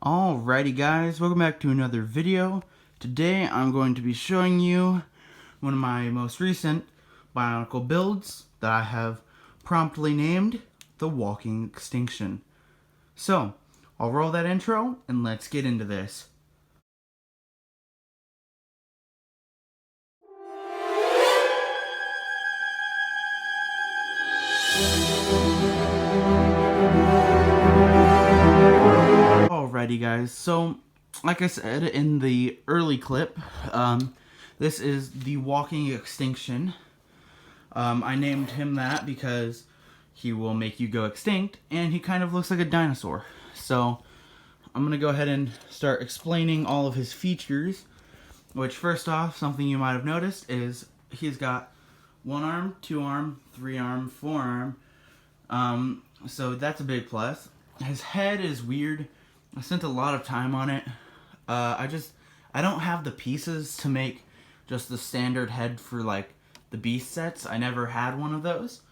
Alrighty guys, welcome back to another video. Today I'm going to be showing you one of my most recent Bionicle builds that I have promptly named the Walking Extinction. So, I'll roll that intro and let's get into this. Alrighty guys, so like I said in the early clip, this is the Walking Extinction. I named him that because he will make you go extinct, and he kind of looks like a dinosaur. So I'm going to go ahead and start explaining all of his features, which first off, something you might have noticed is he's got 1 arm, 2 arm, 3 arm, 4 arm. So that's a big plus. His head is weird. I spent a lot of time on it. I don't have the pieces to make just the standard head for like the Beast sets. I never had one of those,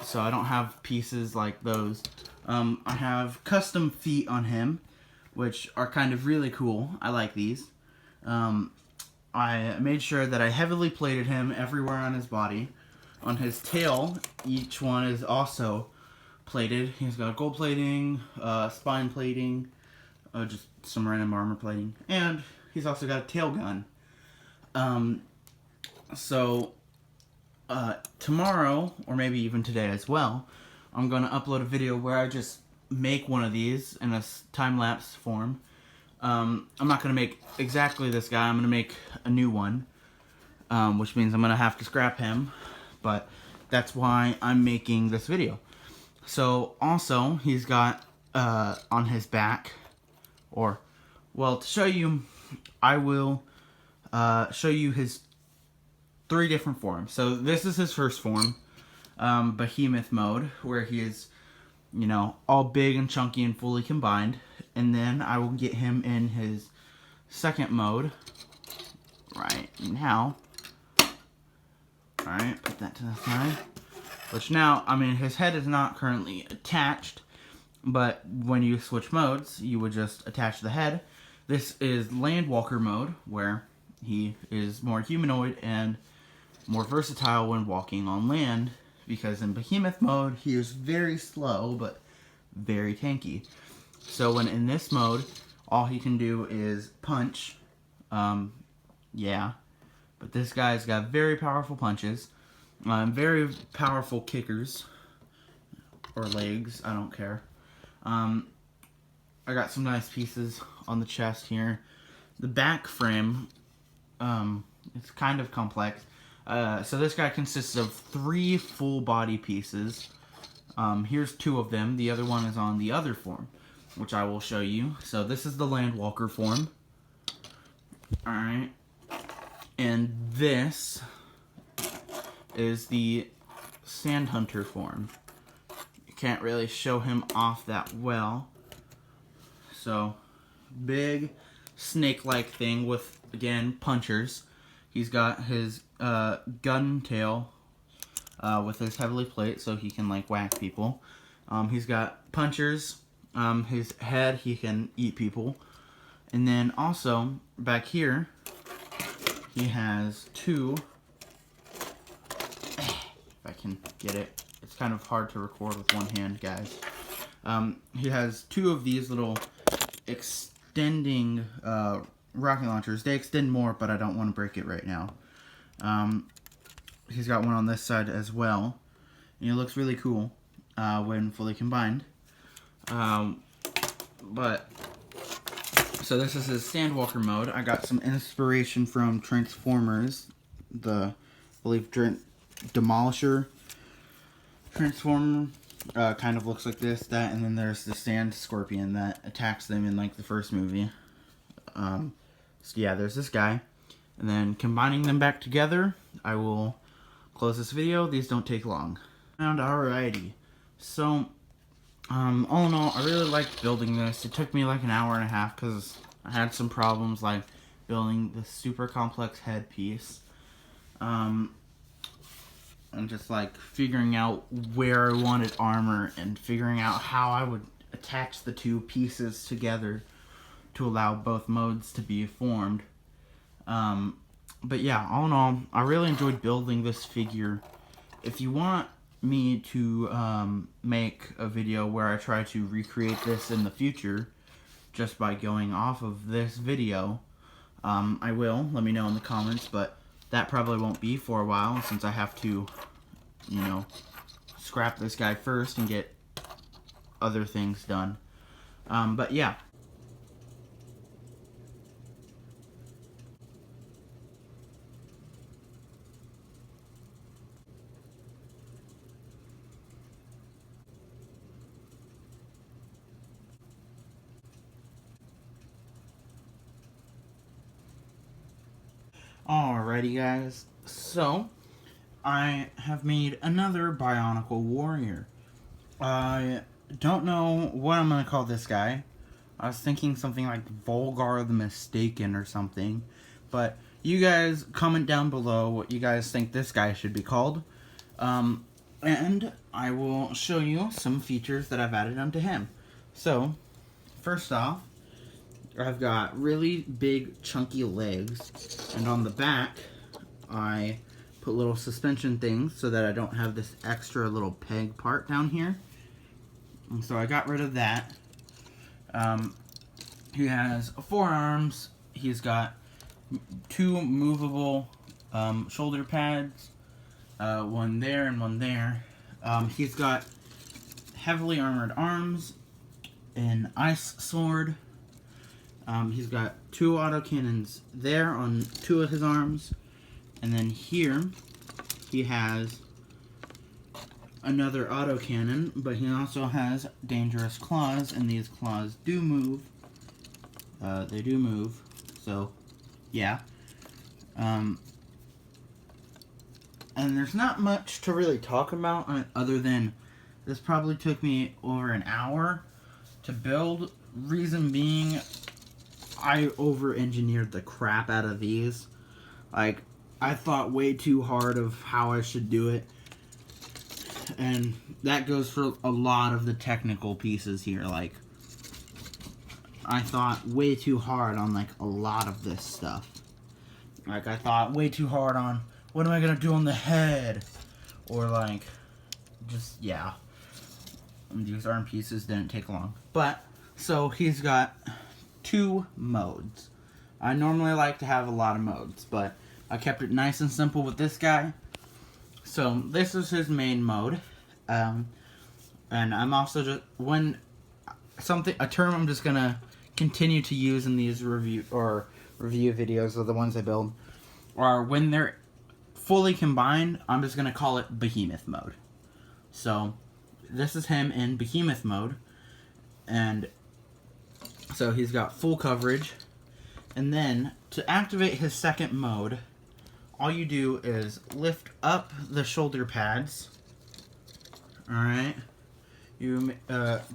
so I don't have pieces like those. I have custom feet on him, which are kind of really cool. I like these. I made sure that I heavily plated him everywhere on his body. On his tail, each one is also plated. He's got gold plating, spine plating, just some random armor plating, and he's also got a tail gun. Tomorrow, or maybe even today as well, I'm going to upload a video where I just make one of these in a time-lapse form. I'm not going to make exactly this guy. I'm going to make a new one, which means I'm going to have to scrap him, but that's why I'm making this video. So, also, he's got, on his back, to show you, I will, show you his 3 different forms. So, this is his first form, Behemoth mode, where he is, all big and chunky and fully combined. And then I will get him in his second mode, right now. Alright, put that to the side. Which now, his head is not currently attached, but when you switch modes, you would just attach the head. This is Landwalker mode, where he is more humanoid and more versatile when walking on land, because in Behemoth mode, he is very slow, but very tanky. So when in this mode, all he can do is punch. But this guy's got very powerful punches. Very powerful kickers, or legs, I don't care. I got some nice pieces on the chest here. The back frame, it's kind of complex. So this guy consists of 3 full body pieces. Here's 2 of them. The other one is on the other form, which I will show you. So this is the Landwalker form. Alright. And this is the Sandhunter form. You can't really show him off that well. So, big snake-like thing with, again, punchers. He's got his gun tail with his heavily plate, so he can like whack people. He's got punchers. His head, he can eat people. And then also, back here, he has 2... If I can get it. It's kind of hard to record with one hand, guys. He has 2 of these little extending rocket launchers. They extend more, but I don't want to break it right now. He's got one on this side as well. And it looks really cool when fully combined. So this is his Sandwalker mode. I got some inspiration from Transformers. I believe Demolisher Transformer kind of looks like this, that, and then there's the Sand Scorpion that attacks them in like the first movie. So yeah, there's this guy, and then combining them back together, I will close this video. These don't take long. And alrighty, so all in all, I really liked building this. It took me like an hour and a half because I had some problems like building the super complex headpiece. And just like figuring out where I wanted armor and figuring out how I would attach the two pieces together to allow both modes to be formed. But yeah, all in all, I really enjoyed building this figure. If you want me to make a video where I try to recreate this in the future, just by going off of this video, I will. Let me know in the comments, but that probably won't be for a while since I have to, you know, scrap this guy first and get other things done. But yeah. Alrighty guys, so I have made another Bionicle Warrior. I don't know what I'm going to call this guy. I was thinking something like Volgar the Mistaken or something. But you guys comment down below what you guys think this guy should be called. And I will show you some features that I've added onto him. So, first off, I've got really big chunky legs. And on the back, I put little suspension things so that I don't have this extra little peg part down here. And so I got rid of that. He has 4 arms. He's got 2 movable shoulder pads. One there and one there. He's got heavily armored arms, an ice sword. He's got 2 autocannons there on 2 of his arms. And then here, he has another autocannon, but he also has dangerous claws, and these claws do move. They do move, so yeah. And there's not much to really talk about other than this probably took me over an hour to build. Reason being, I over-engineered the crap out of these. Like, I thought way too hard of how I should do it. And that goes for a lot of the technical pieces here. Like, I thought way too hard on, like, a lot of this stuff. Like, I thought way too hard on, what am I gonna do on the head? Or, like, just, yeah. And these arm pieces didn't take long. But, so he's got 2 modes. I normally like to have a lot of modes, but I kept it nice and simple with this guy. So this is his main mode, and I'm also just a term I'm just gonna continue to use in these review videos of the ones I build, or when they're fully combined, I'm just gonna call it Behemoth mode. So this is him in Behemoth mode, and so he's got full coverage. And then to activate his second mode, all you do is lift up the shoulder pads. Alright. You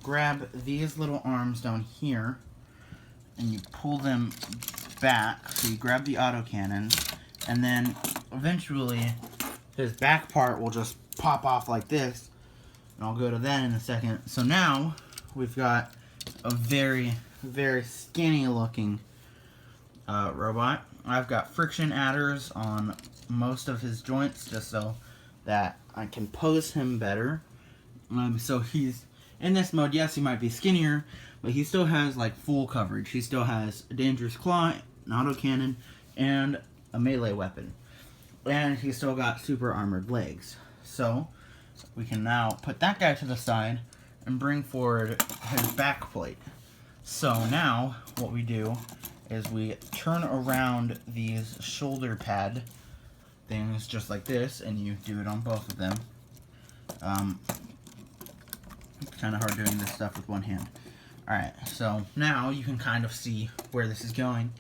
grab these little arms down here, and you pull them back. So you grab the autocannon, and then eventually his back part will just pop off like this. And I'll go to that in a second. So now we've got a very, very skinny looking robot. I've got friction adders on most of his joints just so that I can pose him better. So he's in this mode. Yes, he might be skinnier, but he still has like full coverage. He still has a dangerous claw, an autocannon, and a melee weapon. And he's still got super armored legs. So we can now put that guy to the side and bring forward his back plate. So now what we do is we turn around these shoulder pad things just like this, and you do it on both of them. It's kind of hard doing this stuff with one hand. Alright, so now you can kind of see where this is going.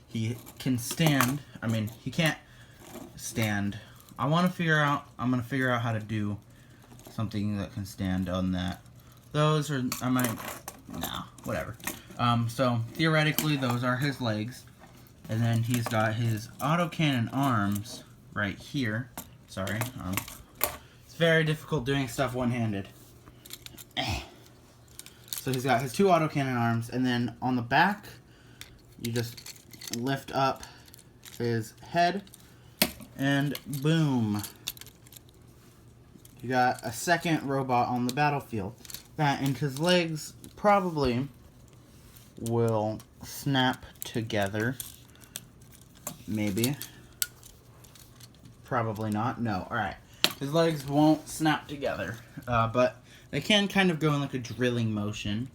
He can stand. I mean, he can't stand. I'm going to figure out how to do something that can stand on that. Those are, whatever. So theoretically, those are his legs, and then he's got his autocannon arms right here. Sorry, it's very difficult doing stuff one-handed. So he's got his 2 autocannon arms, and then on the back, you just lift up his head, and boom. You got a second robot on the battlefield. That and his legs probably will snap together. Maybe. Probably not. No. Alright. His legs won't snap together. But they can kind of go in like a drilling motion.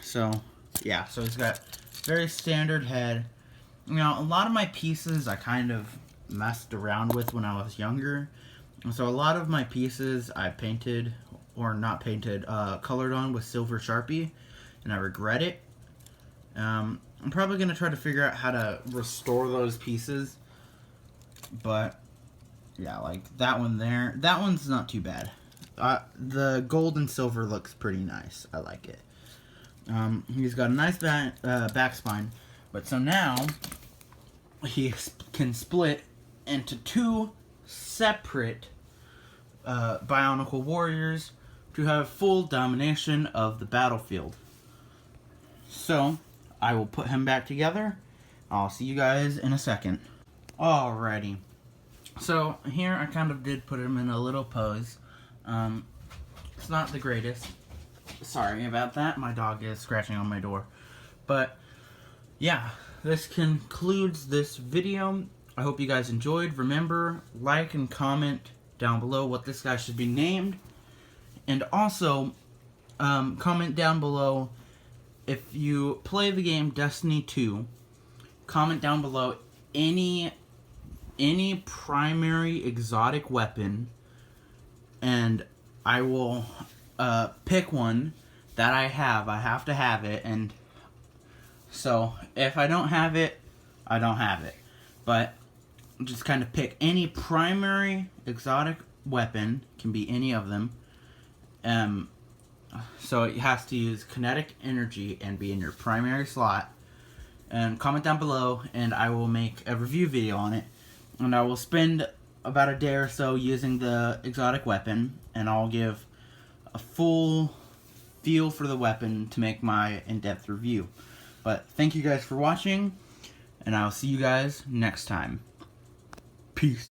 So, yeah. So he's got very standard head. You know, a lot of my pieces I kind of messed around with when I was younger. So a lot of my pieces I painted, or not painted, colored on with silver Sharpie, and I regret it. I'm probably going to try to figure out how to restore those pieces, but yeah, like that one there, that one's not too bad. The gold and silver looks pretty nice. I like it. He's got a nice back spine, but so now he can split into 2 separate Bionicle Warriors to have full domination of the battlefield. So, I will put him back together. I'll see you guys in a second. Alrighty. So, here I kind of did put him in a little pose. It's not the greatest. Sorry about that. My dog is scratching on my door. But, yeah. This concludes this video. I hope you guys enjoyed. Remember, like and comment down below what this guy should be named. And also, comment down below if you play the game Destiny 2. Comment down below any primary exotic weapon, and I will pick one that I have. I have to have it, and so if I don't have it, I don't have it. But just kind of pick any primary exotic weapon, can be any of them. So it has to use kinetic energy and be in your primary slot. And comment down below, and I will make a review video on it. And I will spend about a day or so using the exotic weapon, and I'll give a full feel for the weapon to make my in-depth review. But thank you guys for watching, and I'll see you guys next time. Peace.